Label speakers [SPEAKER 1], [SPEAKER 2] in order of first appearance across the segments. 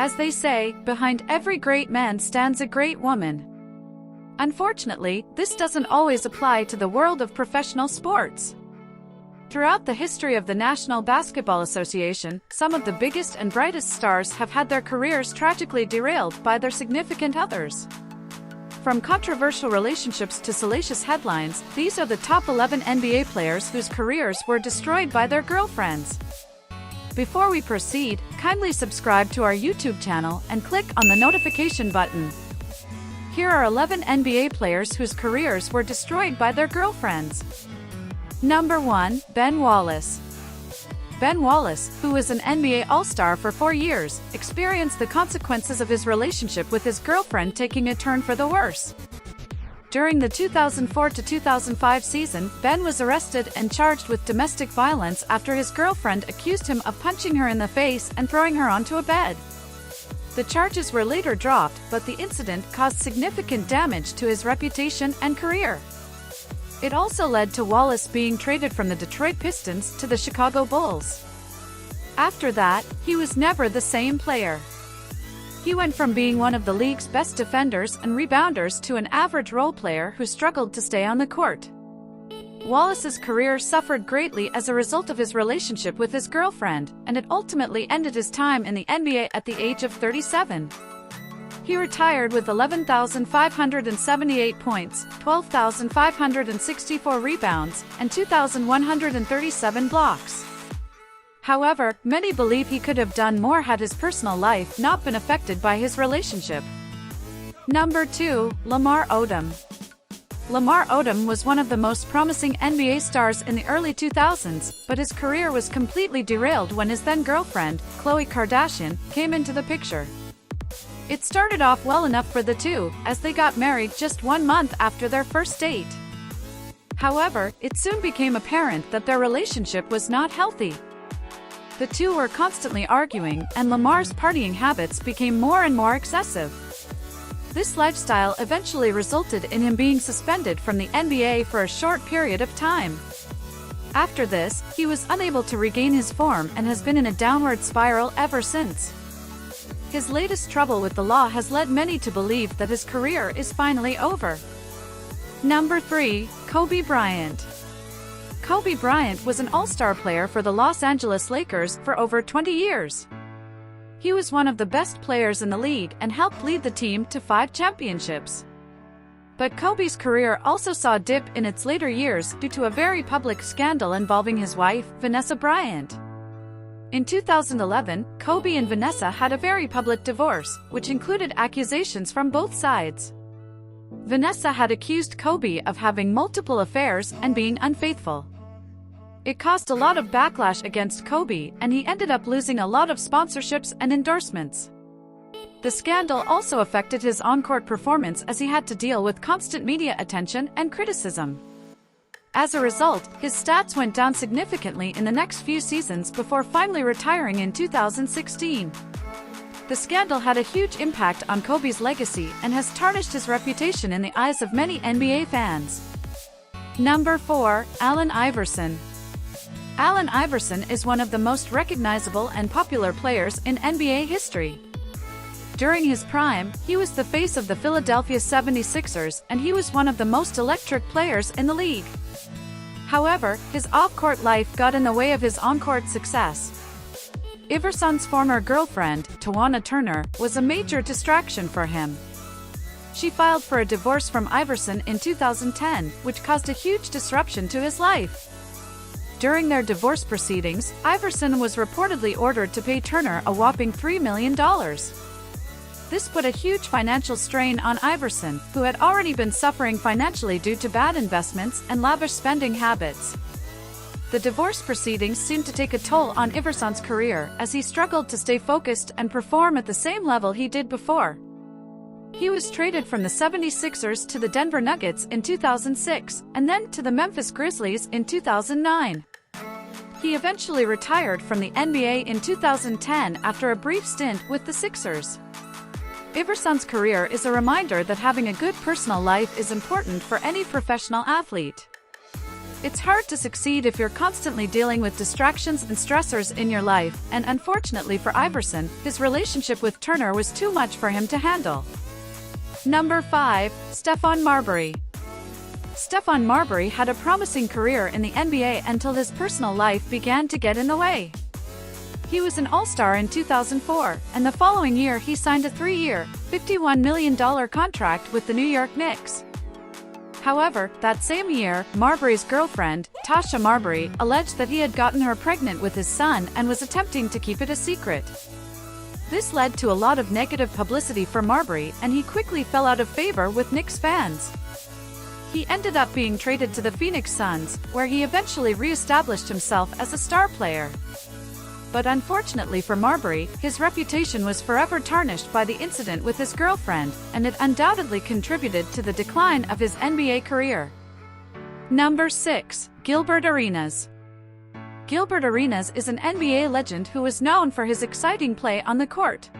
[SPEAKER 1] As they say, behind every great man stands a great woman. Unfortunately, this doesn't always apply to the world of professional sports. Throughout the history of the National Basketball Association, some of the biggest and brightest stars have had their careers tragically derailed by their significant others. From controversial relationships to salacious headlines, these are the top 11 NBA players whose careers were destroyed by their girlfriends. Before we proceed, kindly subscribe to our YouTube channel and click on the notification button. Here are 11 NBA players whose careers were destroyed by their girlfriends. Number 1, Ben Wallace. Ben Wallace, who was an NBA All-Star for 4 years, experienced the consequences of his relationship with his girlfriend taking a turn for the worse. During the 2004-2005 season, Ben was arrested and charged with domestic violence after his girlfriend accused him of punching her in the face and throwing her onto a bed. The charges were later dropped, but the incident caused significant damage to his reputation and career. It also led to Wallace being traded from the Detroit Pistons to the Chicago Bulls. After that, he was never the same player. He went from being one of the league's best defenders and rebounders to an average role player who struggled to stay on the court. Wallace's career suffered greatly as a result of his relationship with his girlfriend, and it ultimately ended his time in the NBA at the age of 37. He retired with 11,578 points, 12,564 rebounds, and 2,137 blocks. However, many believe he could have done more had his personal life not been affected by his relationship. Number 2, Lamar Odom. Lamar Odom was one of the most promising NBA stars in the early 2000s, but his career was completely derailed when his then-girlfriend, Khloe Kardashian, came into the picture. It started off well enough for the two, as they got married just 1 month after their first date. However, it soon became apparent that their relationship was not healthy. The two were constantly arguing, and Lamar's partying habits became more and more excessive. This lifestyle eventually resulted in him being suspended from the NBA for a short period of time. After this, he was unable to regain his form and has been in a downward spiral ever since. His latest trouble with the law has led many to believe that his career is finally over. Number 3, Kobe Bryant. Kobe Bryant was an all-star player for the Los Angeles Lakers for over 20 years. He was one of the best players in the league and helped lead the team to 5 championships. But Kobe's career also saw a dip in its later years due to a very public scandal involving his wife, VANESSA Bryant. In 2011, Kobe and VANESSA had a very public divorce, which included accusations from both sides. VANESSA had accused Kobe of having multiple affairs and being unfaithful. It caused a lot of backlash against Kobe, and he ended up losing a lot of sponsorships and endorsements. The scandal also affected his on-court performance as he had to deal with constant media attention and criticism. As a result, his stats went down significantly in the next few seasons before finally retiring in 2016. The scandal had a huge impact on Kobe's legacy and has tarnished his reputation in the eyes of many NBA fans. Number 4, Allen Iverson. Allen Iverson is one of the most recognizable and popular players in NBA history. During his prime, he was the face of the Philadelphia 76ers, and he was one of the most electric players in the league. However, his off-court life got in the way of his on-court success. Iverson's former girlfriend, Tawana Turner, was a major distraction for him. She filed for a divorce from Iverson in 2010, which caused a huge disruption to his life. During their divorce proceedings, Iverson was reportedly ordered to pay Turner a whopping $3 million. This put a huge financial strain on Iverson, who had already been suffering financially due to bad investments and lavish spending habits. The divorce proceedings seemed to take a toll on Iverson's career as he struggled to stay focused and perform at the same level he did before. He was traded from the 76ers to the Denver Nuggets in 2006, and then to the Memphis Grizzlies in 2009. He eventually retired from the NBA in 2010 after a brief stint with the Sixers. Iverson's career is a reminder that having a good personal life is important for any professional athlete. It's hard to succeed if you're constantly dealing with distractions and stressors in your life, and unfortunately for Iverson, his relationship with Turner was too much for him to handle. Number 5. Stephon Marbury. Stephon Marbury had a promising career in the NBA until his personal life began to get in the way. He was an All-Star in 2004, and the following year he signed a 3-year, $51 million contract with the New York Knicks. However, that same year, Marbury's girlfriend, TASHA Marbury, alleged that he had gotten her pregnant with his son and was attempting to keep it a secret. This led to a lot of negative publicity for Marbury, and he quickly fell out of favor with Knicks fans. He ended up being traded to the Phoenix Suns, where he eventually re-established himself as a star player. But unfortunately for Marbury, his reputation was forever tarnished by the incident with his girlfriend, and it undoubtedly contributed to the decline of his NBA career. Number 6. Gilbert Arenas. Gilbert Arenas is an NBA legend who was known for his exciting play on the court.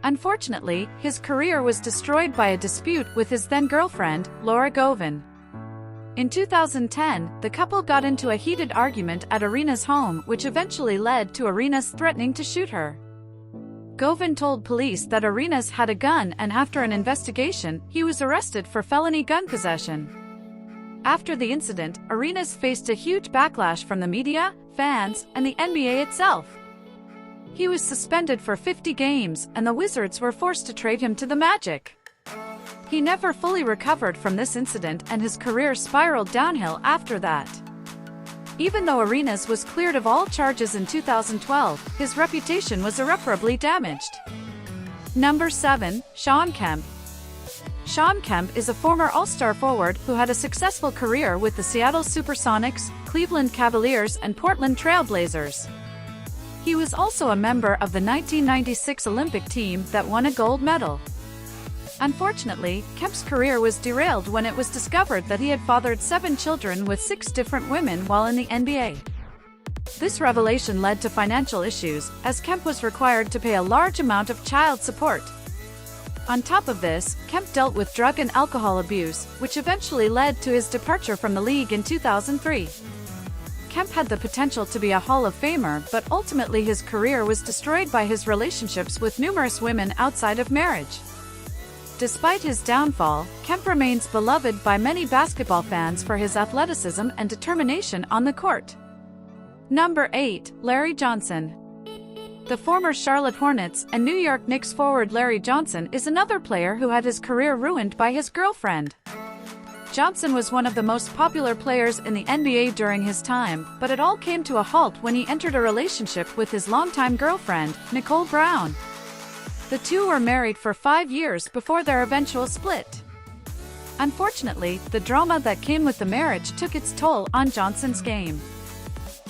[SPEAKER 1] Unfortunately, his career was destroyed by a dispute with his then-girlfriend, GOVAN. In 2010, the couple got into a heated argument at Arenas' home, which eventually led to Arenas threatening to shoot her. GOVAN told police that Arenas had a gun, and after an investigation, he was arrested for felony gun possession. After the incident, Arenas faced a huge backlash from the media, fans, and the NBA itself. He was suspended for 50 games, and the Wizards were forced to trade him to the Magic. He never fully recovered from this incident, and his career spiraled downhill after that. Even though Arenas was cleared of all charges in 2012, his reputation was irreparably damaged. Number 7. Shawn Kemp. Shawn Kemp is a former All-Star forward who had a successful career with the Seattle Supersonics, Cleveland Cavaliers, and Portland Trail Blazers. He was also a member of the 1996 Olympic team that won a gold medal. Unfortunately, Kemp's career was derailed when it was discovered that he had fathered 7 children with 6 different women while in the NBA. This revelation led to financial issues, as Kemp was required to pay a large amount of child support. On top of this, Kemp dealt with drug and alcohol abuse, which eventually led to his departure from the league in 2003. Kemp had the potential to be a Hall of Famer, but ultimately his career was destroyed by his relationships with numerous women outside of marriage. Despite his downfall, Kemp remains beloved by many basketball fans for his athleticism and determination on the court. Number 8. Larry Johnson. The former Charlotte Hornets and New York Knicks forward Larry Johnson is another player who had his career ruined by his girlfriend. Johnson was one of the most popular players in the NBA during his time, but it all came to a halt when he entered a relationship with his longtime girlfriend, Nicole Brown. The two were married for 5 years before their eventual split. Unfortunately, the drama that came with the marriage took its toll on Johnson's game.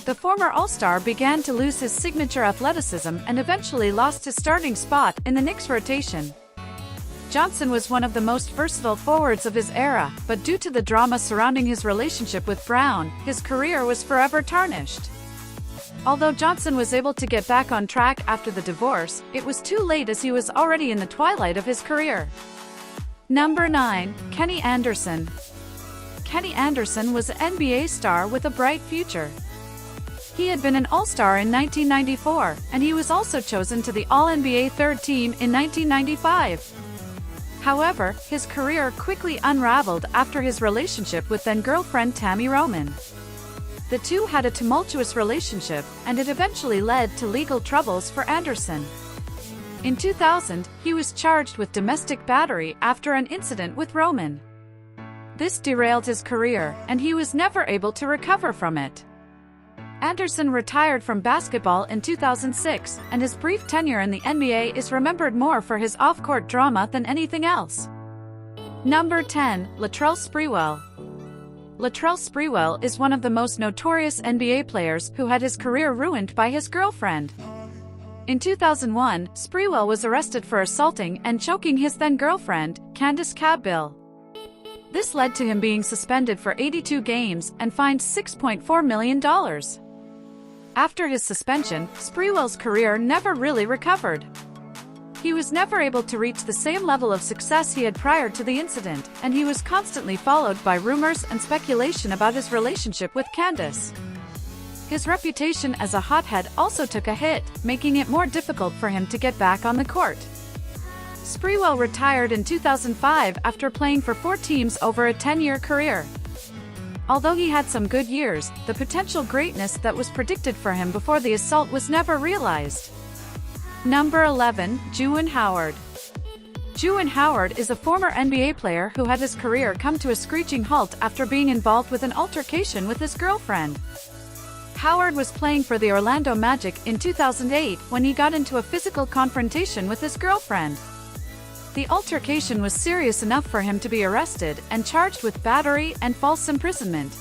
[SPEAKER 1] The former All-Star began to lose his signature athleticism and eventually lost his starting spot in the Knicks rotation. Johnson was one of the most versatile forwards of his era, but due to the drama surrounding his relationship with Brown, his career was forever tarnished. Although Johnson was able to get back on track after the divorce, it was too late as he was already in the twilight of his career. Number 9. Kenny Anderson. Kenny Anderson was an NBA star with a bright future. He had been an All-Star in 1994, and he was also chosen to the All-NBA third team in 1995. However, his career quickly unraveled after his relationship with then-girlfriend TAMI. The two had a tumultuous relationship, and it eventually led to legal troubles for Anderson. In 2000, he was charged with domestic battery after an incident with Roman. This derailed his career, and he was never able to recover from it. Anderson retired from basketball in 2006, and his brief tenure in the NBA is remembered more for his off-court drama than anything else. Number 10. Latrell Sprewell. Latrell Sprewell is one of the most notorious NBA players who had his career ruined by his girlfriend. In 2001, Sprewell was arrested for assaulting and choking his then-girlfriend, Candace Cabbill. This led to him being suspended for 82 games and fined $6.4 million. After his suspension, Sprewell's career never really recovered. He was never able to reach the same level of success he had prior to the incident, and he was constantly followed by rumors and speculation about his relationship with Candace. His reputation as a hothead also took a hit, making it more difficult for him to get back on the court. Sprewell retired in 2005 after playing for 4 teams over a 10-year career. Although he had some good years, the potential greatness that was predicted for him before the assault was never realized. Number 11, Juwan Howard. Juwan Howard is a former NBA player who had his career come to a screeching halt after being involved with an altercation with his girlfriend. Howard was playing for the Orlando Magic in 2008 when he got into a physical confrontation with his girlfriend. The altercation was serious enough for him to be arrested and charged with battery and false imprisonment.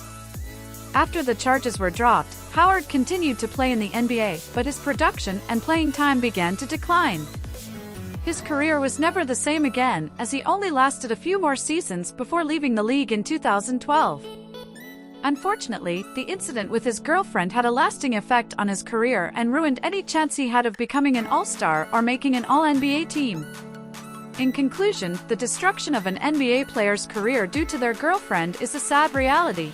[SPEAKER 1] After the charges were dropped, Howard continued to play in the NBA, but his production and playing time began to decline. His career was never the same again, as he only lasted a few more seasons before leaving the league in 2012. Unfortunately, the incident with his girlfriend had a lasting effect on his career and ruined any chance he had of becoming an All-Star or making an All-NBA team. In conclusion, the destruction of an NBA player's career due to their girlfriend is a sad reality.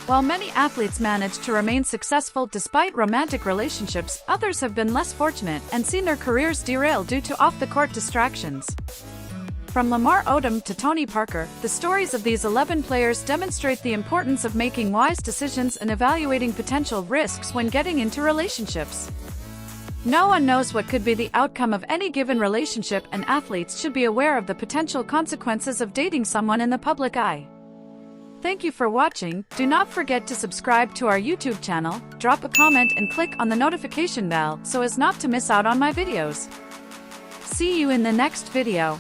[SPEAKER 1] While many athletes manage to remain successful despite romantic relationships, others have been less fortunate and seen their careers derailed due to off-the-court distractions. From Lamar Odom to Tony Parker, the stories of these 11 players demonstrate the importance of making wise decisions and evaluating potential risks when getting into relationships. No one knows what could be the outcome of any given relationship, and athletes should be aware of the potential consequences of dating someone in the public eye. Thank you for watching. Do not forget to subscribe to our YouTube channel, drop a comment and click on the notification bell so as not to miss out on my videos. See you in the next video.